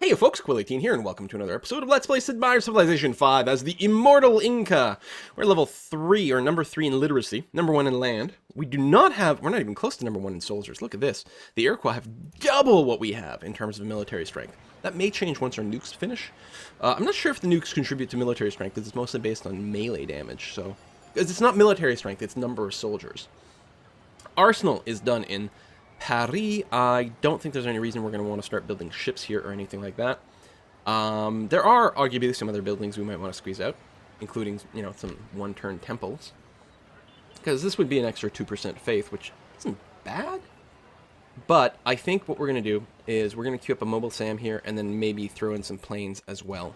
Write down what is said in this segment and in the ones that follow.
Hey folks, Quilly18 here, and welcome to another episode of Let's Play Sid Meier's Civilization 5 as the Immortal Inca. We're level 3, or number 3 in literacy, number 1 in land. We're not even close to number 1 in soldiers. Look at this. The Iroquois have double what we have in terms of military strength. That may change once our nukes finish. I'm not sure if the nukes contribute to military strength, because it's mostly based on melee damage, so... Because it's not military strength, it's number of soldiers. Arsenal is done in Paris. I don't think there's any reason we're going to want to start building ships here or anything like that. There are arguably some other buildings we might want to squeeze out, including, some one-turn temples. Because this would be an extra 2% faith, which isn't bad. But I think what we're going to do is we're going to queue up a mobile SAM here and then maybe throw in some planes as well.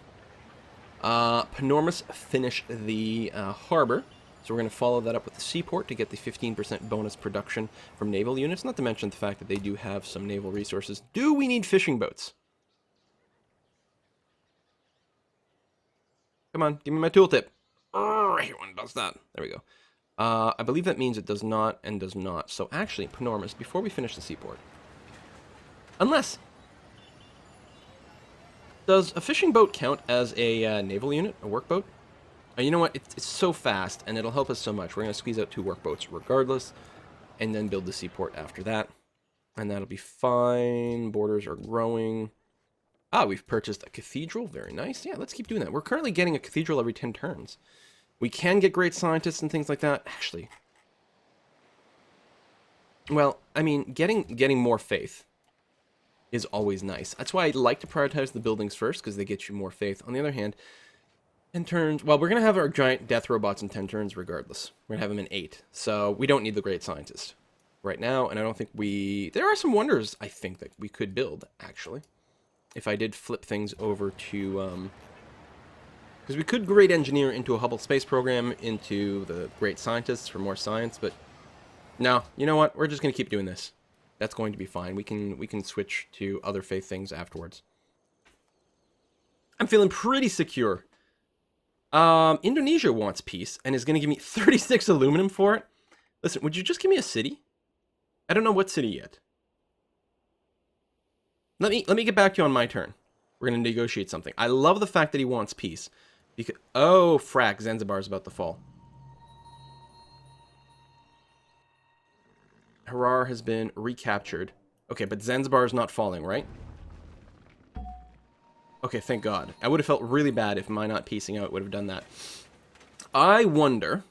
Panormus finish the harbor. So we're going to follow that up with the seaport to get the 15% bonus production from naval units, not to mention the fact that they do have some naval resources. Do we need fishing boats? Come on, give me my tooltip. Everyone does that. There we go. I believe that means it does not and does not. So actually, Panormus, before we finish the seaport, unless... Does a fishing boat count as a naval unit, a workboat? You know what? It's so fast, and it'll help us so much. We're going to squeeze out 2 workboats regardless, and then build the seaport after that. And that'll be fine. Borders are growing. Ah, we've purchased a cathedral. Very nice. Yeah, let's keep doing that. We're currently getting a cathedral every 10 turns. We can get great scientists and things like that. Actually, well, I mean, getting more faith is always nice. That's why I like to prioritize the buildings first, because they get you more faith. On the other hand, 10 turns... Well, we're going to have our giant death robots in 10 turns regardless. We're going to have them in 8. So we don't need the great scientist right now. And I don't think we... There are some wonders, I think, that we could build, actually. If I did flip things over to... Because we could great engineer into a Hubble space program, into the great scientists for more science, but... No, you know what? We're just going to keep doing this. That's going to be fine. We can switch to other faith things afterwards. I'm feeling pretty secure. Indonesia wants peace and is going to give me 36 aluminum for it. Listen, would you just give me a city? I don't know what city yet. Let me get back to you on my turn. We're going to negotiate something. I love the fact that he wants peace. Because, oh, frack, Zanzibar is about to fall. Harar has been recaptured. Okay, but Zanzibar is not falling, right? Okay, thank God. I would have felt really bad if my not piecing out would have done that. I wonder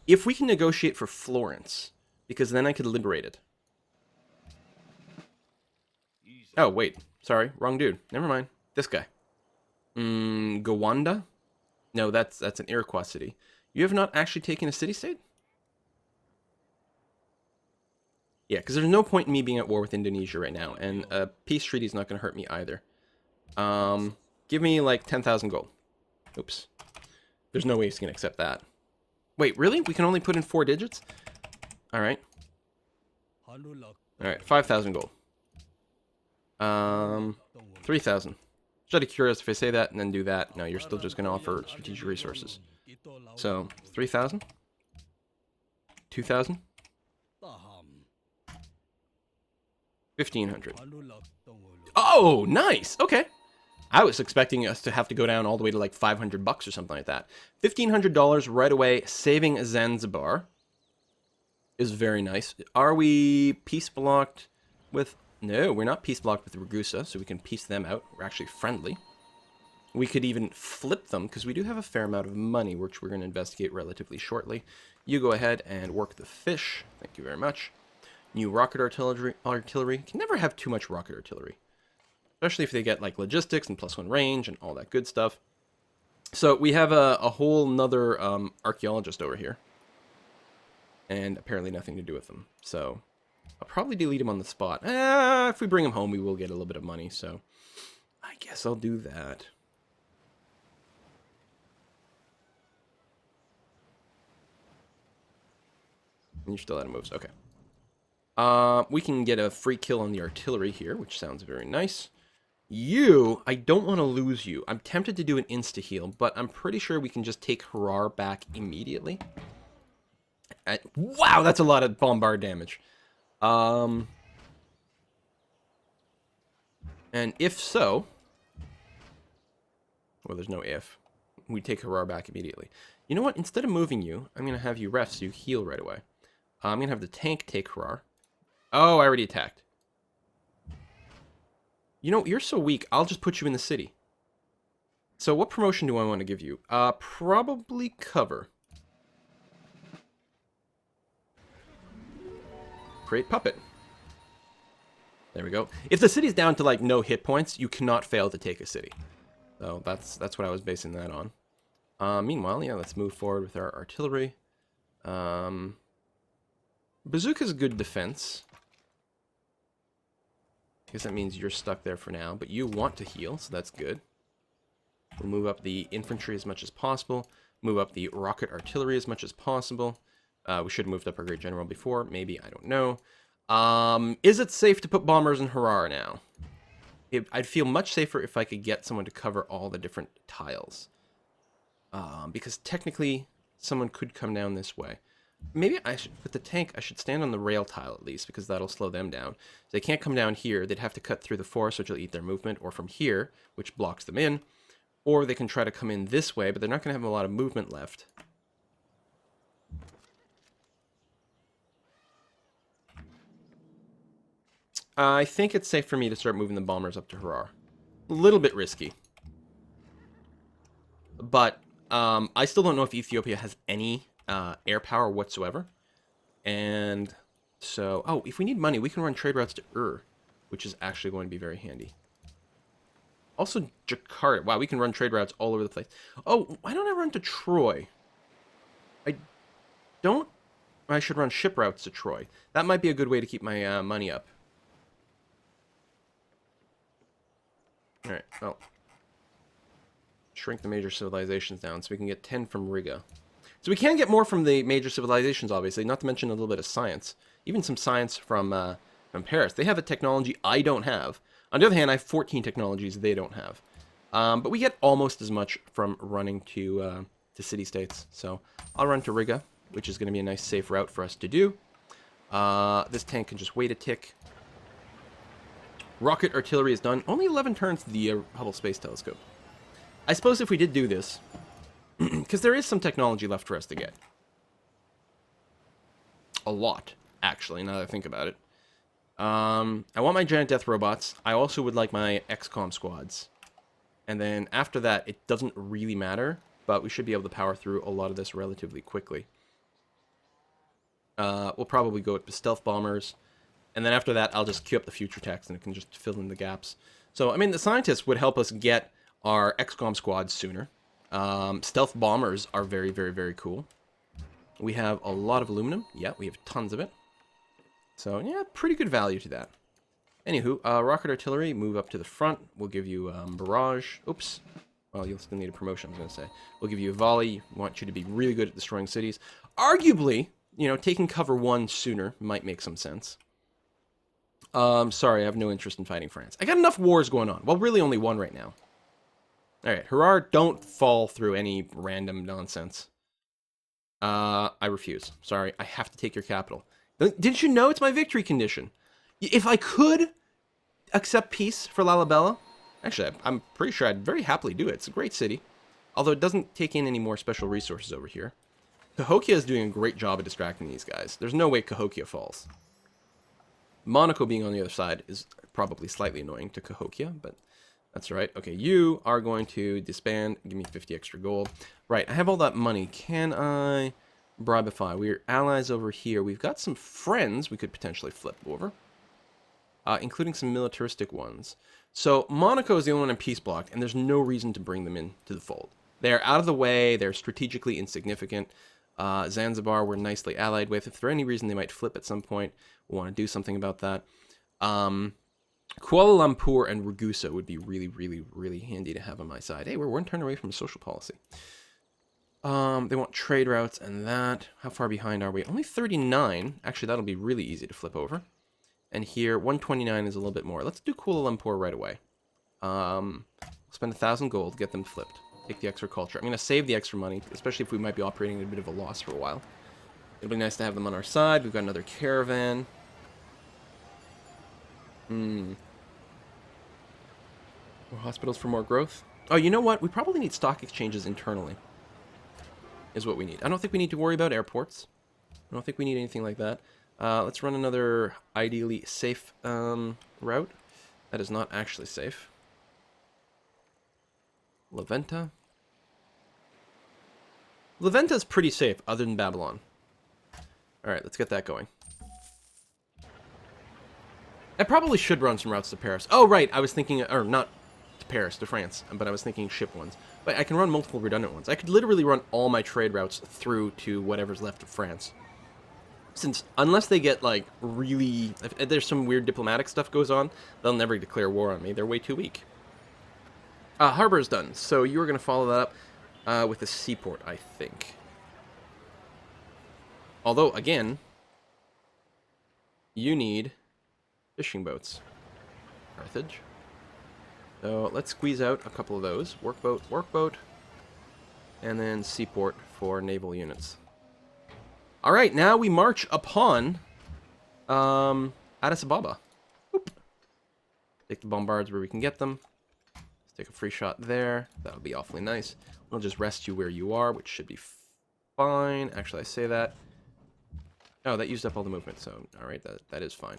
if we can negotiate for Florence, because then I could liberate it. Oh, wait. Sorry, wrong dude. Never mind. This guy. Gowanda? No, that's an Iroquois city. You have not actually taken a city-state? Yeah, because there's no point in me being at war with Indonesia right now, and a peace treaty is not going to hurt me either. Give me, like, 10,000 gold. Oops. There's no way he's going to accept that. Wait, really? We can only put in 4 digits? Alright. Alright, 5,000 gold. 3,000. Just out of curiosity, if I say that and then do that, no, you're still just going to offer strategic resources. So, 3,000? 2,000? 1,500. Oh, nice. Okay. I was expecting us to have to go down all the way to like $500 or something like that. $1,500 right away, saving Zanzibar is very nice. Are we peace blocked with... No, we're not peace blocked with Ragusa, so we can peace them out. We're actually friendly. We could even flip them, because we do have a fair amount of money, which we're going to investigate relatively shortly. You go ahead and work the fish. Thank you very much. New rocket artillery. Can never have too much rocket artillery. Especially if they get like logistics and +1 range and all that good stuff. So we have a whole nother archaeologist over here. And apparently nothing to do with them. So I'll probably delete him on the spot. If we bring him home, we will get a little bit of money. So I guess I'll do that. And you're still out of moves. Okay. We can get a free kill on the artillery here, which sounds very nice. You, I don't want to lose you. I'm tempted to do an insta-heal, but I'm pretty sure we can just take Harar back immediately. Wow, that's a lot of bombard damage. And if so, well, there's no if, we take Harar back immediately. You know what? Instead of moving you, I'm going to have you rest so you heal right away. I'm going to have the tank take Harar. Oh, I already attacked. You know, you're so weak, I'll just put you in the city. So what promotion do I want to give you? Probably cover. Create puppet. There we go. If the city's down to, like, no hit points, you cannot fail to take a city. So that's what I was basing that on. Meanwhile, yeah, let's move forward with our artillery. Bazooka's good defense. I guess that means you're stuck there for now, but you want to heal, so that's good. We'll move up the infantry as much as possible. Move up the rocket artillery as much as possible. We should have moved up our great general before. Maybe, I don't know. Is it safe to put bombers in Harar now? I'd feel much safer if I could get someone to cover all the different tiles. Because technically, someone could come down this way. Maybe I should, with the tank, I should stand on the rail tile at least, because that'll slow them down. So they can't come down here. They'd have to cut through the forest, which will eat their movement, or from here, which blocks them in. Or they can try to come in this way, but they're not going to have a lot of movement left. I think it's safe for me to start moving the bombers up to Harar. A little bit risky. But I still don't know if Ethiopia has any air power whatsoever. And so, oh, if we need money, we can run trade routes to Ur, which is actually going to be very handy. Also, Jakarta. Wow, we can run trade routes all over the place. Oh, why don't I run to Troy? I should run ship routes to Troy. That might be a good way to keep my money up. Alright, well. Shrink the major civilizations down so we can get 10 from Riga. So we can get more from the major civilizations, obviously, not to mention a little bit of science. Even some science from Paris. They have a technology I don't have. On the other hand, I have 14 technologies they don't have. But we get almost as much from running to city-states. So I'll run to Riga, which is going to be a nice safe route for us to do. This tank can just wait a tick. Rocket artillery is done. Only 11 turns to the Hubble Space Telescope. I suppose if we did do this, because there is some technology left for us to get. A lot, actually, now that I think about it. I want my giant death robots. I also would like my XCOM squads. And then after that, it doesn't really matter, but we should be able to power through a lot of this relatively quickly. We'll probably go with the stealth bombers. And then after that, I'll just queue up the future text and it can just fill in the gaps. So, I mean, the scientists would help us get our XCOM squads sooner. Stealth bombers are very, very, very cool. We have a lot of aluminum. Yeah, we have tons of it. So, yeah, pretty good value to that. Anywho, rocket artillery, move up to the front. We'll give you barrage. Oops. Well, you'll still need a promotion, I was going to say. We'll give you a volley. We want you to be really good at destroying cities. Arguably, you know, taking cover 1 sooner might make some sense. Sorry, I have no interest in fighting France. I got enough wars going on. Well, really only one right now. Alright, Harar, don't fall through any random nonsense. I refuse. Sorry, I have to take your capital. Didn't you know it's my victory condition? If I could accept peace for Lalibela, actually, I'm pretty sure I'd very happily do it. It's a great city. Although it doesn't take in any more special resources over here. Cahokia is doing a great job of distracting these guys. There's no way Cahokia falls. Monaco being on the other side is probably slightly annoying to Cahokia, but that's right. Okay, you are going to disband. Give me 50 extra gold. Right, I have all that money. Can I bribify? We're allies over here. We've got some friends we could potentially flip over, including some militaristic ones. So Monaco is the only one in peace block, and there's no reason to bring them into the fold. They're out of the way. They're strategically insignificant. Zanzibar we're nicely allied with. If for any reason they might flip at some point, we'll want to do something about that. Kuala Lumpur and Ragusa would be really, really, really handy to have on my side. Hey, we're one turn away from a social policy. They want trade routes and that. How far behind are we? Only 39. Actually, that'll be really easy to flip over. And here, 129 is a little bit more. Let's do Kuala Lumpur right away. Spend 1,000 gold, get them flipped. Take the extra culture. I'm going to save the extra money, especially if we might be operating at a bit of a loss for a while. It'll be nice to have them on our side. We've got another caravan. More hospitals for more growth. Oh, you know what? We probably need stock exchanges internally. Is what we need. I don't think we need to worry about airports. I don't think we need anything like that. Let's run another ideally safe route. That is not actually safe. La Venta. La Venta's pretty safe, other than Babylon. Alright, let's get that going. I probably should run some routes to Paris. Oh, right, I was thinking, or not to Paris, to France, but I was thinking ship ones. But I can run multiple redundant ones. I could literally run all my trade routes through to whatever's left of France. Since, unless they get, like, really, if there's some weird diplomatic stuff goes on, they'll never declare war on me. They're way too weak. Harbor is done, so you were going to follow that up with a seaport, I think. Although, again, you need fishing boats. Carthage. So let's squeeze out a couple of those. Workboat, and then seaport for naval units. All right, now we march upon Addis Ababa. Oop. Take the bombards where we can get them. Let's take a free shot there. That'll be awfully nice. We'll just rest you where you are, which should be fine. Actually, I say that. Oh, that used up all the movement, so all right, that is fine.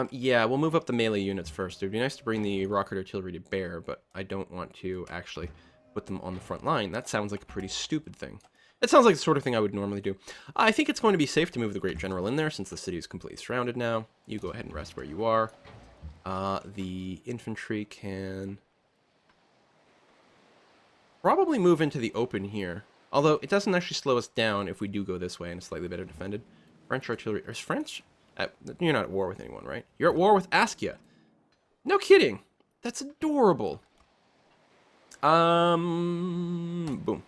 Yeah, we'll move up the melee units first. It would be nice to bring the rocket artillery to bear, but I don't want to actually put them on the front line. That sounds like a pretty stupid thing. It sounds like the sort of thing I would normally do. I think it's going to be safe to move the Great General in there, since the city is completely surrounded now. You go ahead and rest where you are. The infantry can probably move into the open here. Although, it doesn't actually slow us down if we do go this way and it's slightly better defended. French artillery... Is French... you're not at war with anyone, right? You're at war with Askia. No kidding. That's adorable. Boom.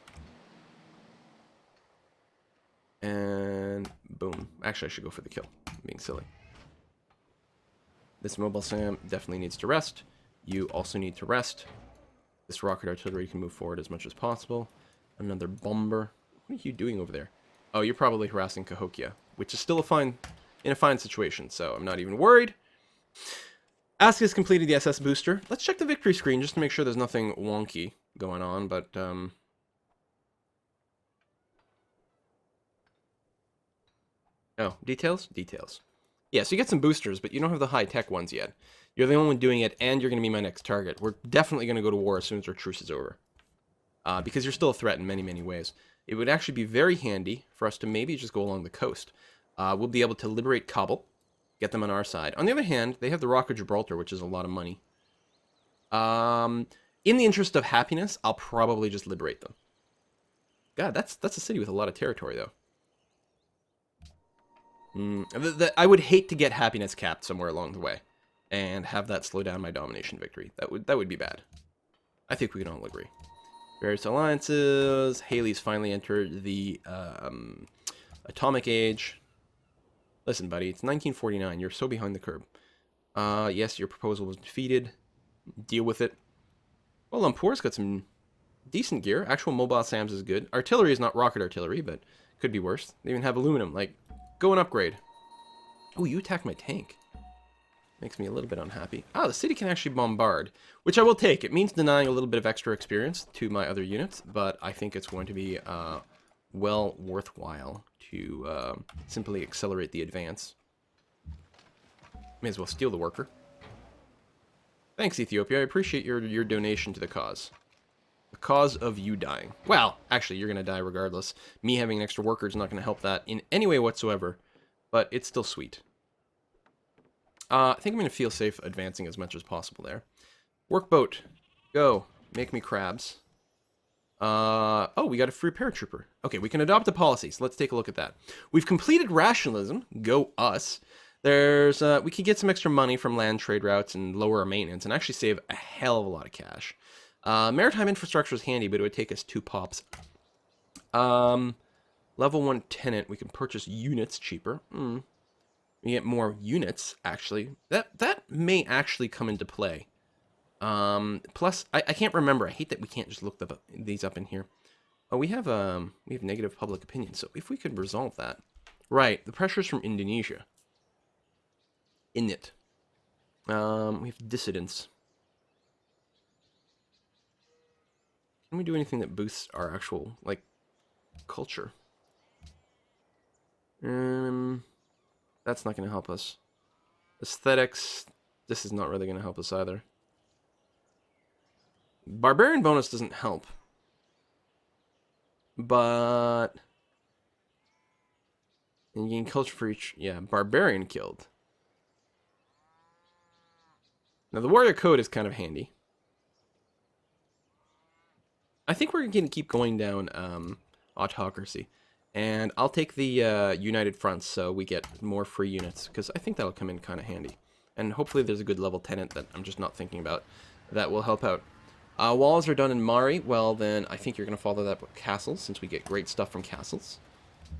And boom. Actually, I should go for the kill. I'm being silly. This mobile SAM definitely needs to rest. You also need to rest. This rocket artillery can move forward as much as possible. Another bomber. What are you doing over there? Oh, you're probably harassing Cahokia, which is still in a fine situation, so I'm not even worried. Ask has completed the SS booster. Let's check the victory screen just to make sure there's nothing wonky going on, but oh, details? Details. Yeah, so you get some boosters, but you don't have the high-tech ones yet. You're the only one doing it, and you're going to be my next target. We're definitely going to go to war as soon as our truce is over. Because you're still a threat in many, many ways. It would actually be very handy for us to maybe just go along the coast. We'll be able to liberate Kabul, get them on our side. On the other hand, they have the Rock of Gibraltar, which is a lot of money. In the interest of happiness, I'll probably just liberate them. God, that's a city with a lot of territory, though. I would hate to get happiness capped somewhere along the way, and have that slow down my domination victory. That would be bad. I think we can all agree. Various alliances. Haley's finally entered the atomic age. Listen, buddy, it's 1949. You're so behind the curve. Yes, your proposal was defeated. Deal with it. Well, Lumpur's got some decent gear. Actual mobile SAMs is good. Artillery is not rocket artillery, but could be worse. They even have aluminum. Like, go and upgrade. Oh, you attacked my tank. Makes me a little bit unhappy. Ah, the city can actually bombard, which I will take. It means denying a little bit of extra experience to my other units, but I think it's going to be well worthwhile to simply accelerate the advance. May as well steal the worker. Thanks, Ethiopia. I appreciate your donation to the cause. The cause of you dying. Well, actually, you're going to die regardless. Me having an extra worker is not going to help that in any way whatsoever, but it's still sweet. I think I'm going to feel safe advancing as much as possible there. Workboat. Go. Make me crabs. Oh, we got a free paratrooper. Okay, we can adopt a policy, so let's take a look at that. We've completed rationalism. Go us. There's, we could get some extra money from land trade routes and lower our maintenance and actually save a hell of a lot of cash. Maritime infrastructure is handy, but it would take us 2 pops. Level 1 tenant. We can purchase units cheaper. We get more units, actually. That may actually come into play. Plus, I can't remember. I hate that we can't just look these up in here. Oh, we have negative public opinion, so if we could resolve that. Right, the pressures from Indonesia. in it. We have dissidents. Can we do anything that boosts our actual, like, culture? That's not going to help us. Aesthetics, this is not really going to help us either. Barbarian bonus doesn't help. But... and you gain culture for each... yeah, barbarian killed. Now, the warrior code is kind of handy. I think we're going to keep going down autocracy. And I'll take the United Fronts so we get more free units, because I think that'll come in kind of handy. And hopefully there's a good level tenant that I'm just not thinking about that will help out. Walls are done in Mari. Well, then I think you're going to follow that with castles, since we get great stuff from castles.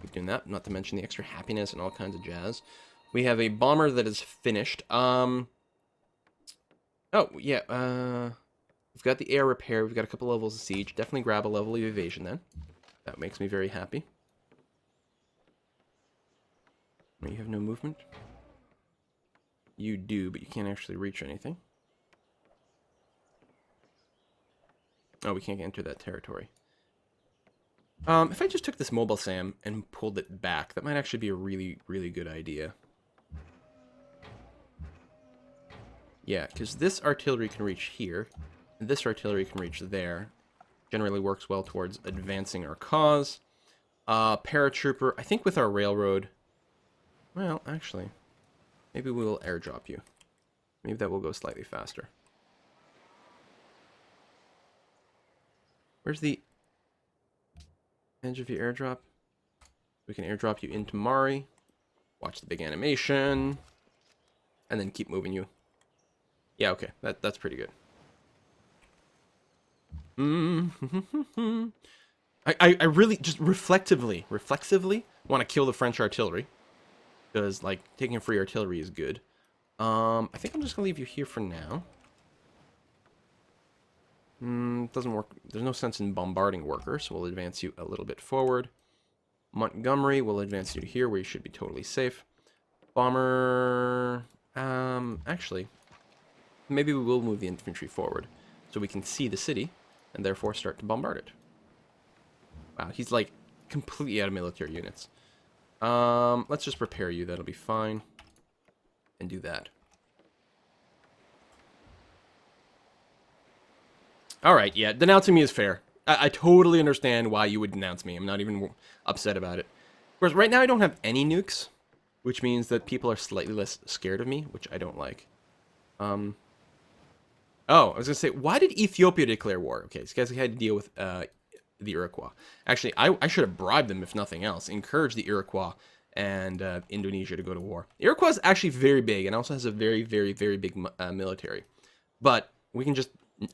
Keep doing that, not to mention the extra happiness and all kinds of jazz. We have a bomber that is finished. Oh, yeah, we've got the air repair. We've got a couple levels of siege. Definitely grab a level of evasion then. That makes me very happy. You have no movement? You do, but you can't actually reach anything. Oh, we can't enter that territory. If I just took this mobile SAM and pulled it back, that might actually be a really, really good idea. Yeah, because this artillery can reach here, and this artillery can reach there. Generally works well towards advancing our cause. Paratrooper, I think with our railroad... well, actually, maybe we will airdrop you. Maybe that will go slightly faster. Where's the edge of your airdrop? We can airdrop you into Mari. Watch the big animation. And then keep moving you. Yeah, okay. That's pretty good. I really, just reflexively want to kill the French artillery. Because, like, taking free artillery is good. I think I'm just going to leave you here for now. Doesn't work. There's no sense in bombarding workers, so we'll advance you a little bit forward. Montgomery will advance you to here, where you should be totally safe. Bomber... actually, maybe we will move the infantry forward, so we can see the city, and therefore start to bombard it. Wow, he's, like, completely out of military units. Let's just prepare you, that'll be fine. And do that. Alright, yeah, denouncing me is fair. I totally understand why you would denounce me. I'm not even upset about it. Of course, right now I don't have any nukes, which means that people are slightly less scared of me, which I don't like. Oh, I was going to say, why did Ethiopia declare war? Okay, these guys had to deal with the Iroquois. Actually, I should have bribed them, if nothing else. Encourage the Iroquois and Indonesia to go to war. The Iroquois is actually very big and also has a very, very, very big military. But we can just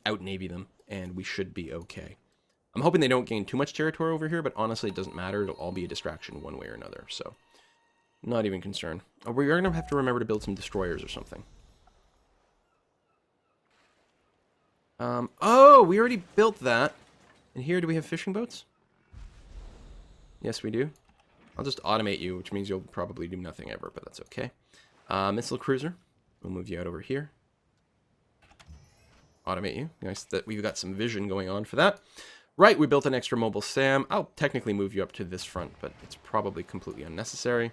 out-navy them, and we should be okay. I'm hoping they don't gain too much territory over here, but honestly, it doesn't matter. It'll all be a distraction one way or another, so not even concerned. Oh, we're going to have to remember to build some destroyers or something. Oh, we already built that. And here, do we have fishing boats? Yes, we do. I'll just automate you, which means you'll probably do nothing ever, but that's okay. Missile cruiser. We'll move you out over here. Automate you. Nice that we've got some vision going on for that. Right, we built an extra mobile SAM. I'll technically move you up to this front, but it's probably completely unnecessary.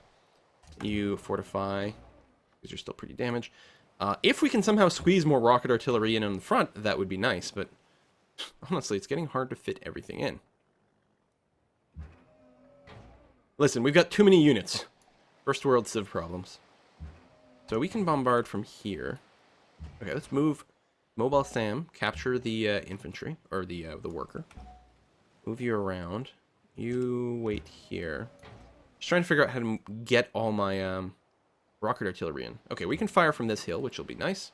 You fortify, because you're still pretty damaged. If we can somehow squeeze more rocket artillery in on the front, that would be nice, but honestly, it's getting hard to fit everything in. Listen, we've got too many units. First world civ problems. So we can bombard from here. Okay, let's move Mobile SAM, capture the infantry, or the worker. Move you around. You wait here. Just trying to figure out how to get all my rocket artillery in. Okay, we can fire from this hill, which will be nice.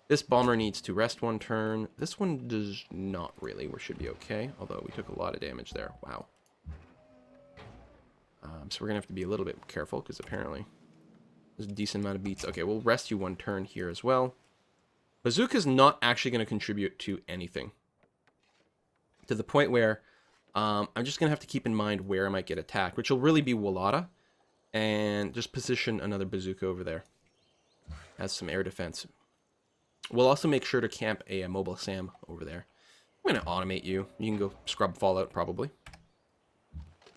This bomber needs to rest one turn. This one does not really. We should be okay, although we took a lot of damage there. Wow. So we're going to have to be a little bit careful, because apparently there's a decent amount of beats. Okay, we'll rest you one turn here as well. Bazooka's not actually going to contribute to anything. To the point where I'm just going to have to keep in mind where I might get attacked, which will really be Wallata, and just position another bazooka over there. has some air defense. We'll also make sure to camp a mobile SAM over there. I'm going to automate you. You can go scrub Fallout, probably.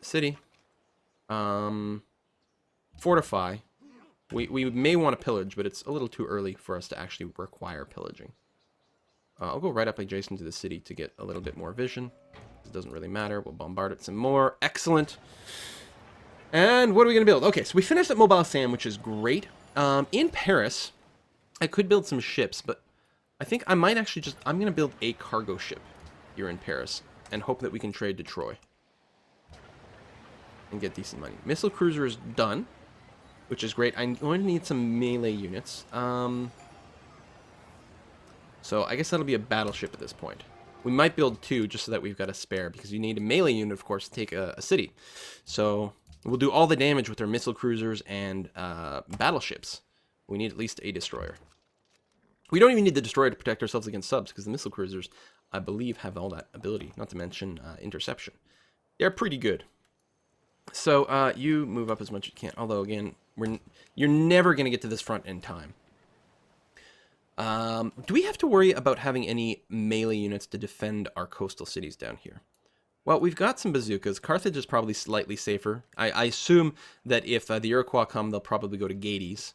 City. Fortify. We may want to pillage, but it's a little too early for us to actually require pillaging. I'll go right up adjacent to the city to get a little bit more vision. It doesn't really matter. We'll bombard it some more. Excellent. And what are we going to build? Okay, so we finished at Mobile SAM, which is great. In Paris, I could build some ships, but I think I might actually just... I'm going to build a cargo ship here in Paris and hope that we can trade to Troy and get decent money. Missile cruiser is done, which is great. I'm going to need some melee units. So I guess that'll be a battleship at this point. We might build two just so that we've got a spare, because you need a melee unit, of course, to take a city. So we'll do all the damage with our missile cruisers and battleships. We need at least a destroyer. We don't even need the destroyer to protect ourselves against subs, because the missile cruisers, I believe, have all that ability, not to mention interception. They're pretty good. So you move up as much as you can, although, again, you're never going to get to this front in time. Do we have to worry about having any melee units to defend our coastal cities down here? Well, we've got some bazookas. Carthage is probably slightly safer. I assume that if the Iroquois come, they'll probably go to Gades,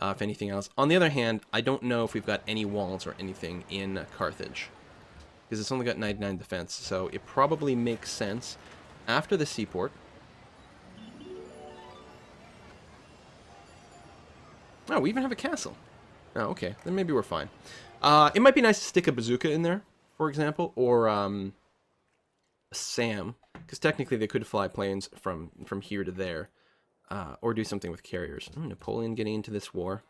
if anything else. On the other hand, I don't know if we've got any walls or anything in Carthage, because it's only got 99 defense, so it probably makes sense after the seaport. Oh, we even have a castle. Oh, okay. Then maybe we're fine. It might be nice to stick a bazooka in there, for example, or a SAM, because technically they could fly planes from here to there, or do something with carriers. Napoleon getting into this war.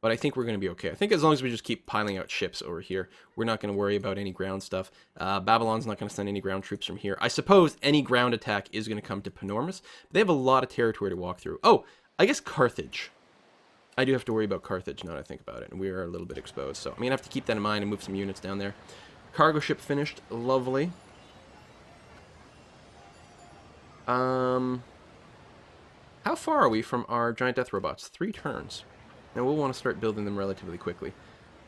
But I think we're going to be okay. I think as long as we just keep piling out ships over here, we're not going to worry about any ground stuff. Babylon's not going to send any ground troops from here. I suppose any ground attack is going to come to Panormus. But they have a lot of territory to walk through. Oh, I guess Carthage. I do have to worry about Carthage now that I think about it, and we are a little bit exposed. So I'm going to have to keep that in mind and move some units down there. Cargo ship finished. Lovely. How far are we from our giant death robots? 3 turns. Now we'll want to start building them relatively quickly.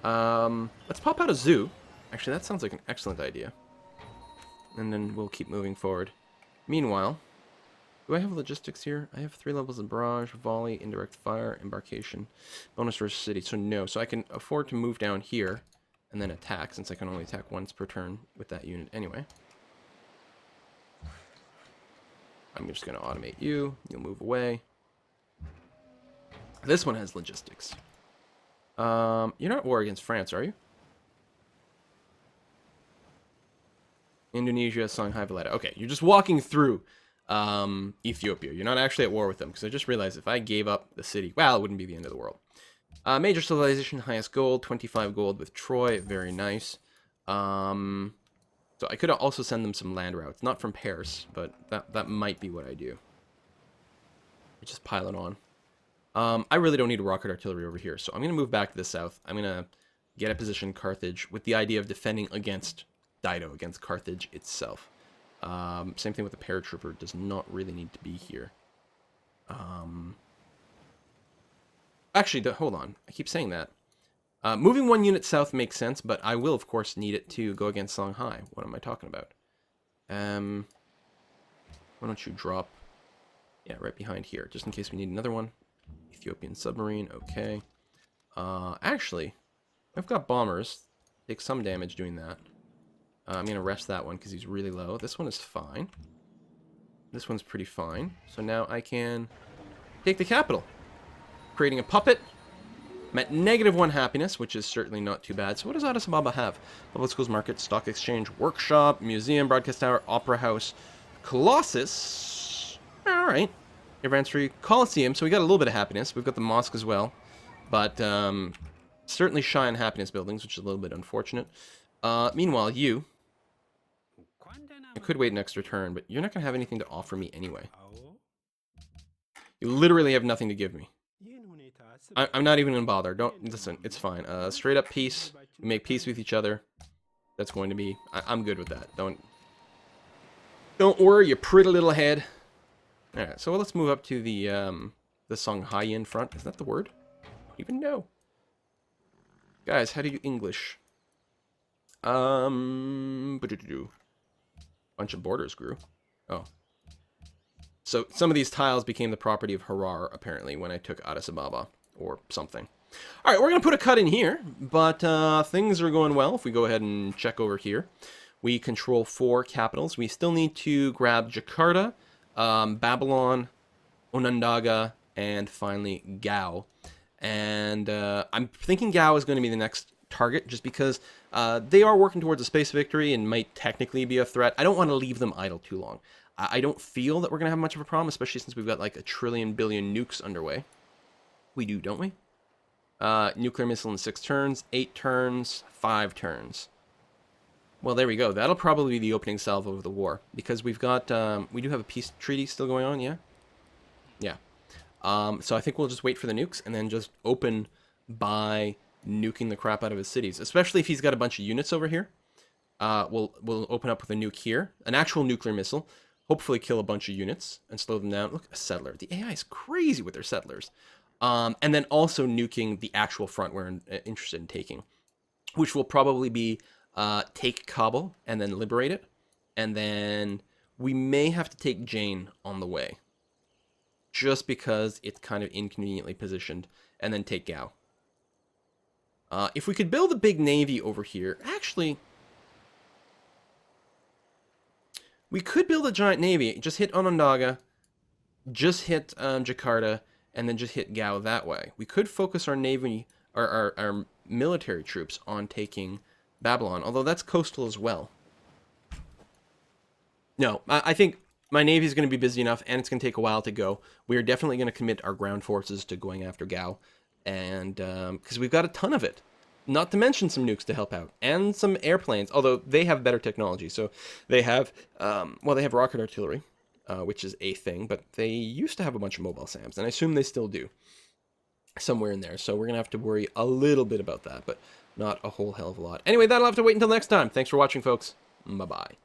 Let's pop out a zoo. Actually, that sounds like an excellent idea. And then we'll keep moving forward. Meanwhile... do I have logistics here? I have 3 levels of barrage, volley, indirect fire, embarkation, bonus versus city. So no. So I can afford to move down here and then attack, since I can only attack once per turn with that unit anyway. I'm just going to automate you. You'll move away. This one has logistics. You're not at war against France, are you? Indonesia, Songhai, Valletta. Okay, you're just walking through Ethiopia. You're not actually at war with them, because I just realized if I gave up the city, well, it wouldn't be the end of the world. Major civilization, highest gold, 25 gold with Troy, very nice. So I could also send them some land routes, not from Paris, but that might be what I do. Just pile it on. I really don't need rocket artillery over here, so I'm going to move back to the south. I'm going to get a position in Carthage with the idea of defending against Dido, against Carthage itself. Same thing with the paratrooper, does not really need to be here. Actually, hold on, I keep saying that. Moving 1 unit south makes sense, but I will, of course, need it to go against Songhai. What am I talking about? Why don't you drop... yeah, right behind here, just in case we need another one. Ethiopian submarine, okay. Actually, I've got bombers. Take some damage doing that. I'm going to rest that one because he's really low. This one is fine. This one's pretty fine. So now I can take the capital. Creating a puppet. I'm at -1 happiness, which is certainly not too bad. So what does Addis Ababa have? Public schools, market, stock exchange, workshop, museum, broadcast tower, opera house, Colossus. Alright. Advanced Coliseum. So we got a little bit of happiness. We've got the mosque as well. But certainly shy on happiness buildings, which is a little bit unfortunate. Meanwhile, you... I could wait an extra turn, but you're not going to have anything to offer me anyway. You literally have nothing to give me. I'm not even going to bother. Don't listen. It's fine. Straight up peace. We make peace with each other. That's going to be... I'm good with that. Don't worry, you pretty little head. Alright, so let's move up to the Songhaian front. Is that the word? even know. Guys, how do you English? Bunch of borders grew. Oh. So some of these tiles became the property of Harar, apparently, when I took Addis Ababa, or something. All right, we're going to put a cut in here, but things are going well. If we go ahead and check over here, we control 4 capitals. We still need to grab Jakarta, Babylon, Onondaga, and finally Gao. And I'm thinking Gao is going to be the next target, just because they are working towards a space victory and might technically be a threat. I don't want to leave them idle too long. I don't feel that we're going to have much of a problem, especially since we've got like 1 trillion billion nukes underway. We do, don't we? Nuclear missile in 6 turns, 8 turns, 5 turns. Well, there we go. That'll probably be the opening salvo of the war, because we've got, we do have a peace treaty still going on, yeah? Yeah. So I think we'll just wait for the nukes and then just open by nuking the crap out of his cities, especially if he's got a bunch of units over here. We'll open up with a nuke here, an actual nuclear missile, hopefully kill a bunch of units and slow them down. Look, a settler. The AI is crazy with their settlers. And then also nuking the actual front we're interested in taking, which will probably be take Kabul and then liberate it. And then we may have to take Jane on the way, just because it's kind of inconveniently positioned, and then take Gao. If we could build a big navy over here, actually, we could build a giant navy, just hit Onondaga, just hit Jakarta, and then just hit Gao that way. We could focus our navy, our military troops on taking Babylon, although that's coastal as well. No, I think my navy is going to be busy enough, and it's going to take a while to go. We are definitely going to commit our ground forces to going after Gao, and because we've got a ton of it. Not to mention some nukes to help out, and some airplanes, although they have better technology. So they have, well, they have rocket artillery, which is a thing, but they used to have a bunch of mobile SAMs, and I assume they still do, somewhere in there. So we're going to have to worry a little bit about that, but not a whole hell of a lot. Anyway, that'll have to wait until next time. Thanks for watching, folks. Bye-bye.